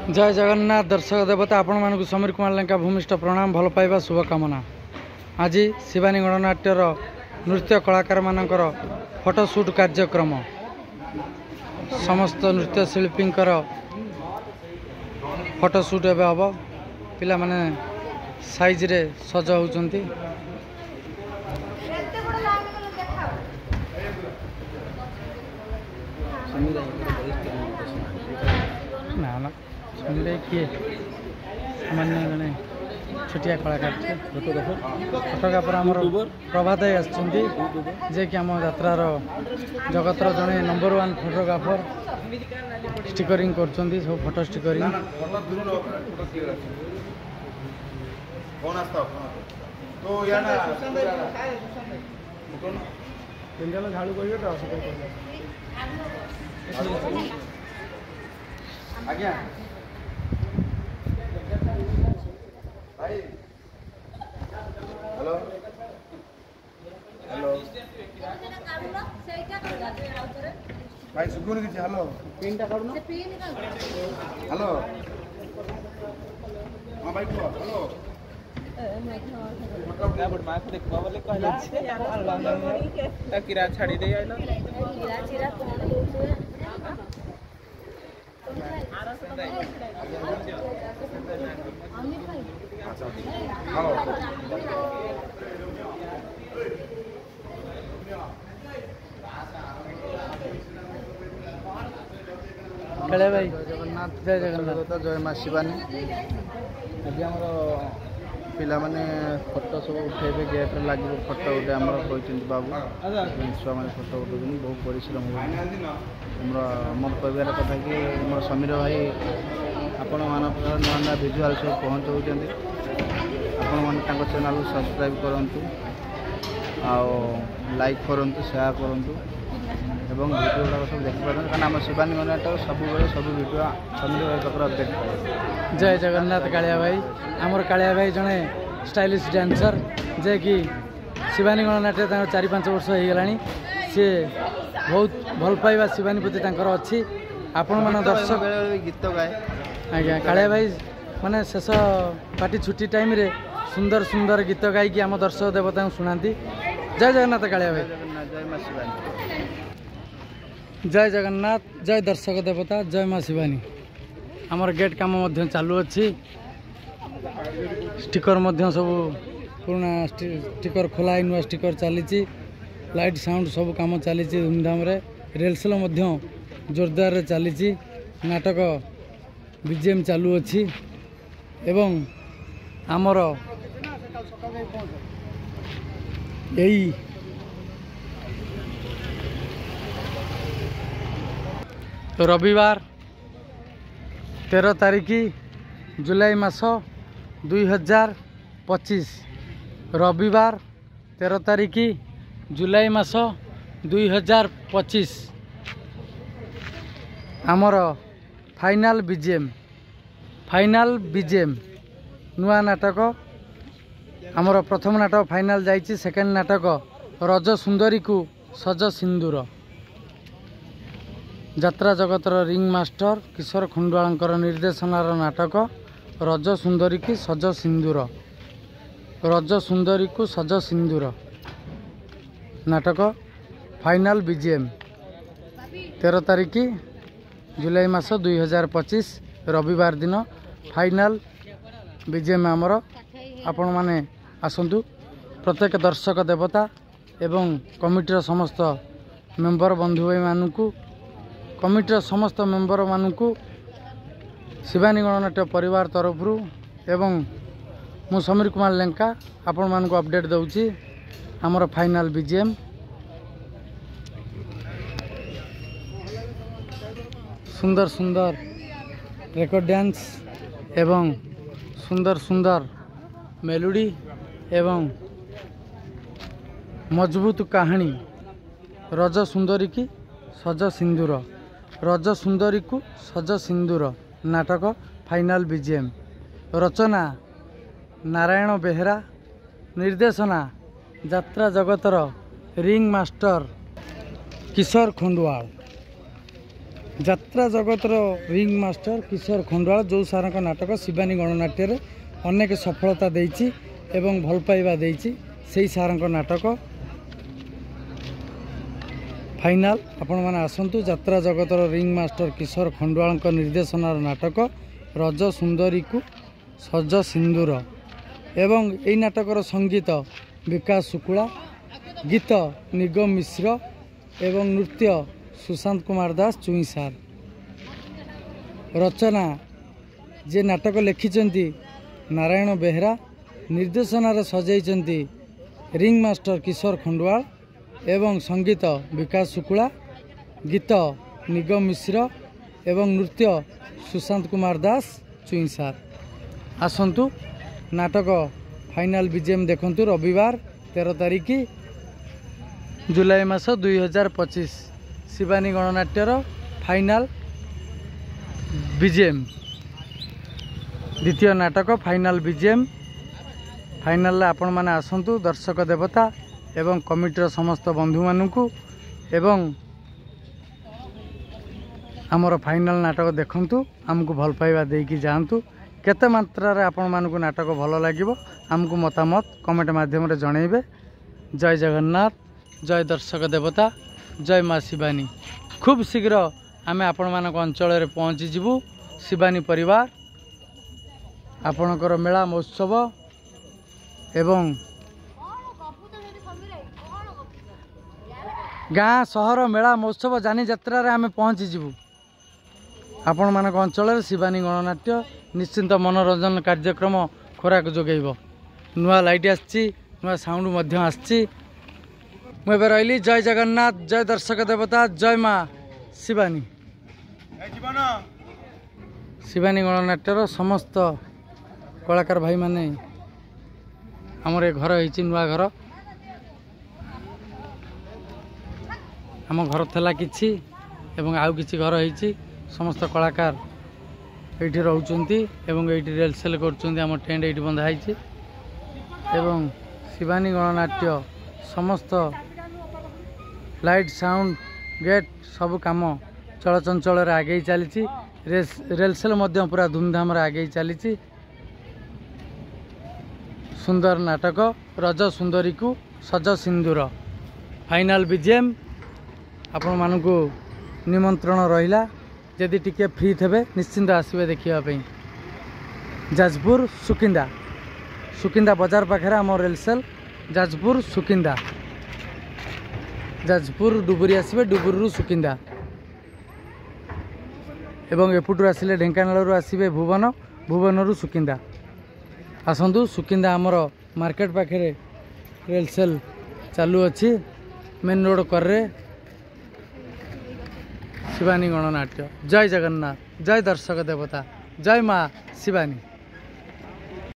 जय जगन्नाथ दर्शक देवता आपण मानक समीर कुमार लेंका भूमिष्ठ प्रणाम भल पाइबा शुभकामना। आज शिवानी गणनाट्यर नृत्य कलाकार मानकर फोटोशूट कार्यक्रम समस्त नृत्यशिल्पी फोटोशूट एवं हम पिला माने साइज रे सज होउचंती। ना ना समीर किए सामान्य जड़े छोटिया कलाकार फोटोग्राफर आम प्रभात जे कि आम यात्रार जगतर जड़े नंबर 1 फोटोग्राफर स्टिकरिंग कर सब फोटो स्टिकरिंग झाड़ू आज्ञा भाई हेलो हेलो भाई सुकुन किछि हेलो पिन टा काढू ना हेलो हां भाई को हेलो ना बड माख देखबा बोले कहला छै ता किरा छाड़ी दे आइलो किरा चिरा कोन होछे कले भाई जगन्नाथ जय जगन्नाथ जय माँ शिवानी आज आम पिला माने फोटो सब उठेबे गेट लगे फोटो गोटे आम कहते बाबू छुआ मैंने फोटो उठाऊँ बहुत परिश्रम मोर कहबार कथा कि मोर समीर भाई आपण मान नुआ नुआ भिजुआल सब पहुँचाऊँ आपण मैंने चैनल सब्सक्राइब करूँ लाइक करूँ शेयर करूँ एवं भिडियो गुड़ा सब देखिपार कारण आम शिवानी गणनाट्य सब सब भिडियो समीर भाई पाखे अपडेट पाए। जय जगन्नाथ कालिया भाई आमर कालिया भाई जड़े स्टाइलिश डांसर जे कि शिवानी गणनाट्य 4-5 वर्ष हो गला सी बहुत भल पाइबा शिवानी प्रति अच्छी आपण मान दर्शक गीत गाए आज्ञा कालिया भाई माने शेष पार्टी छुट्टी टाइम रे सुंदर सुंदर गीत गायकी आम दर्शक देवता शुणाती। जय जगन्नाथ कालिया भाई जय माँ शिवानी जय जगन्नाथ जय दर्शक देवता जय माँ शिवानी आमर गेट काम चालू अच्छी स्टिकर सब पुराना स्टिकर खोला नुआ स्टिकर चली लाइट साउंड सब काम चली धूमधाम रे रेलसेल जोरदार चली नाटक बीजीएम चालू अच्छी एवं आमर यही रविवार 13 तारीख जुलाई मास 2025 रविवार 13 तारीख जुलाई मास 2025 आमर फाइनाल बीजीएम नुआ नाटक आमर प्रथम नाटक फाइनाल जाइए सेकेंड नाटक रज सुंदरी को सज सिंदूर यात्रा जगतर रिंग मास्टर किशोर खंडवालंकर निर्देशनार नाटक रज सुंदरी की सज सिंदूर रज सुंदरी को सज सिंदूर नाटक फाइनाल बीजीएम 13 तारीख जुलाई मास 2025 रविवार दिन फाइनाल बीजीएम आमर आपण माने आसंतु प्रत्येक दर्शक देवता एवं कमिटीर समस्त मेंबर बंधु भाई मानू कमिटीर समस्त मेंबर मानू शिवानी गणनाट्य परिवार तरफ एवं मु समीर कुमार लेंका आपण मानू अपडेट दउची आमर फाइनाल बीजीएम सुंदर सुंदर रेकर्ड डांस एवं सुंदर सुंदर मेलोडी एवं मजबूत कहानी रज सुंदरी की सज सिंदूर रज सुंदरी को सज सिंदूर नाटक फाइनाल बीजीएम रचना नारायण बेहेरा निर्देशना यात्रा जगतर रिंग मास्टर किशोर खंडवाल ଯାତ୍ରା ଜଗତର ରିଙ୍ଗ ମାଷ୍ଟର କିଶୋର ଖଣ୍ଡୁଆଳ ଯେଉଁ ସାରଙ୍କ ନାଟକ ଶିବାନୀ ଗଣନାଟ୍ୟରେ ଅନେକ ସଫଳତା ଦେଇଛି ଏବଂ ଭଲ ପାଇବା ଦେଇଛି, ସେହି ସାରଙ୍କ ନାଟକ ଫାଇନାଲ। ଆପଣମାନେ ଆସନ୍ତୁ। ଯାତ୍ରା ଜଗତର ରିଙ୍ଗ ମାଷ୍ଟର କିଶୋର ଖଣ୍ଡୁଆଳଙ୍କ ନିର୍ଦ୍ଦେଶନାର ନାଟକ ରଜ ସୁନ୍ଦରୀକୁ ସଜ ସିନ୍ଦୁର ଏବଂ ଏହି ନାଟକର ସଙ୍ଗୀତ ବିକାଶ ଶୁକ୍ଳା, ଗୀତ ନିଗମ ମିଶ୍ର ଏବଂ ନୃତ୍ୟ ସୁଶାନ୍ତ କୁମାର ଦାସ ଚୁଇଁ ସାର୍। ରଚନା ଯେ ନାଟକ ଲେଖିଛନ୍ତି ନାରାୟଣ ବେହେରା, ନିର୍ଦ୍ଦେଶନାରେ ସଜାଇଛନ୍ତି ରିଙ୍ଗ ମାଷ୍ଟର କିଶୋର ଖଣ୍ଡୁଆଳ ଏବଂ ସଙ୍ଗୀତ ବିକାଶ ଶୁକ୍ଳା, ଗୀତ ନିଗମ ମିଶ୍ର ଏବଂ ନୃତ୍ୟ ସୁଶାନ୍ତ କୁମାର ଦାସ ଚୁଇଁ ସାର୍। ଆସନ୍ତୁ ନାଟକ ଫାଇନାଲ ବିଜେଏମ୍ ଦେଖନ୍ତୁ। ରବିବାର 13 ତାରିଖ ଜୁଲାଇ ମାସ 2025 ଶିବାନୀ ଗଣନାଟ୍ୟର ଫାଇନାଲ ବିଜେଏମ୍ ଦ୍ୱିତୀୟ ନାଟକ ଫାଇନାଲ ବିଜେଏମ୍। ଫାଇନାଲରେ ଆପଣମାନେ ଆସନ୍ତୁ। ଦର୍ଶକ ଦେବତା ଏବଂ କମିଟିର ସମସ୍ତ ବନ୍ଧୁମାନଙ୍କୁ ଏବଂ ଆମର ଫାଇନାଲ ନାଟକ ଦେଖନ୍ତୁ। ଆମକୁ ଭଲ ପାଇବା ଦେଇକି ଯାଆନ୍ତୁ। କେତେ ମାତ୍ରାରେ ଆପଣମାନଙ୍କୁ ନାଟକ ଭଲ ଲାଗିବ ଆମକୁ ମତାମତ କମେଣ୍ଟ ମାଧ୍ୟମରେ ଜଣାଇବେ। ଜୟ ଜଗନ୍ନାଥ, ଜୟ ଦର୍ଶକ ଦେବତା, ଜୟ ମା ଶିବାନୀ। ଖୁବ୍ ଶୀଘ୍ର ଆମେ ଆପଣମାନଙ୍କ ଅଞ୍ଚଳରେ ପହଞ୍ଚିଯିବୁ। ଶିବାନୀ ପରିବାର ଆପଣଙ୍କର ମେଳା ମହୋତ୍ସବ ଏବଂ ଗାଁ ସହର ମେଳା ମହୋତ୍ସବ ଯାନିଯାତ୍ରାରେ ଆମେ ପହଞ୍ଚିଯିବୁ। ଆପଣମାନଙ୍କ ଅଞ୍ଚଳରେ ଶିବାନୀ ଗଣନାଟ୍ୟ ନିଶ୍ଚିନ୍ତ ମନୋରଞ୍ଜନ କାର୍ଯ୍ୟକ୍ରମ ଖୋରାକ ଯୋଗାଇବ। ନୂଆ ଲାଇଟ୍ ଆସିଛି, ନୂଆ ସାଉଣ୍ଡ ମଧ୍ୟ ଆସିଛି। ମୁଁ ଏବେ ରହିଲି। ଜୟ ଜଗନ୍ନାଥ, ଜୟ ଦର୍ଶକ ଦେବତା, ଜୟ ମା ଶିବାନୀ। ଶିବାନୀ ଗଣନାଟ୍ୟର ସମସ୍ତ କଳାକାର ଭାଇମାନେ, ଆମର ଏ ଘର ହେଇଛି ନୂଆ ଘର। ଆମ ଘର ଥିଲା କିଛି ଏବଂ ଆଉ କିଛି ଘର ହେଇଛି। ସମସ୍ତ କଳାକାର ଏଇଠି ରହୁଛନ୍ତି ଏବଂ ଏଇଠି ରିହର୍ସାଲ କରୁଛନ୍ତି। ଆମ ଟେଣ୍ଟ ଏଇଠି ବନ୍ଧା ହେଇଛି ଏବଂ ଶିବାନୀ ଗଣନାଟ୍ୟ ସମସ୍ତ ଲାଇଟ୍ ସାଉଣ୍ଡ ଗେଟ୍ ସବୁ କାମ ଚଳଚଞ୍ଚଳରେ ଆଗେଇ ଚାଲିଛି। ରିହର୍ସାଲ ମଧ୍ୟ ପୁରା ଧୁମଧାମରେ ଆଗେଇ ଚାଲିଛି। ସୁନ୍ଦର ନାଟକ ରଜ ସୁନ୍ଦରୀକୁ ସଜ ସିନ୍ଦୁର ଫାଇନାଲ ବିଜେଏମ୍ ଆପଣମାନଙ୍କୁ ନିମନ୍ତ୍ରଣ ରହିଲା। ଯଦି ଟିକେ ଫ୍ରି ଥିବେ ନିଶ୍ଚିନ୍ତ ଆସିବେ ଦେଖିବା ପାଇଁ। ଯାଜପୁର ସୁକିନ୍ଦା ବଜାର ପାଖରେ ଆମ ରିହର୍ସାଲ। ଯାଜପୁର ସୁକିନ୍ଦା, ଯାଜପୁର ଡୁବୁରି ଆସିବେ, ଡୁବୁରିରୁ ସୁକିନ୍ଦା ଏବଂ ଏପଟରୁ ଆସିଲେ ଢେଙ୍କାନାଳରୁ ଆସିବେ ଭୁବନ, ଭୁବନରୁ ସୁକିନ୍ଦା। ଆସନ୍ତୁ। ସୁକିନ୍ଦା ଆମର ମାର୍କେଟ ପାଖରେ ରିହର୍ସାଲ ଚାଲୁଅଛି। ମେନ୍ ରୋଡ଼ କରରେ ଶିବାନୀ ଗଣନାଟ୍ୟ। ଜୟ ଜଗନ୍ନାଥ, ଜୟ ଦର୍ଶକ ଦେବତା, ଜୟ ମା ଶିବାନୀ।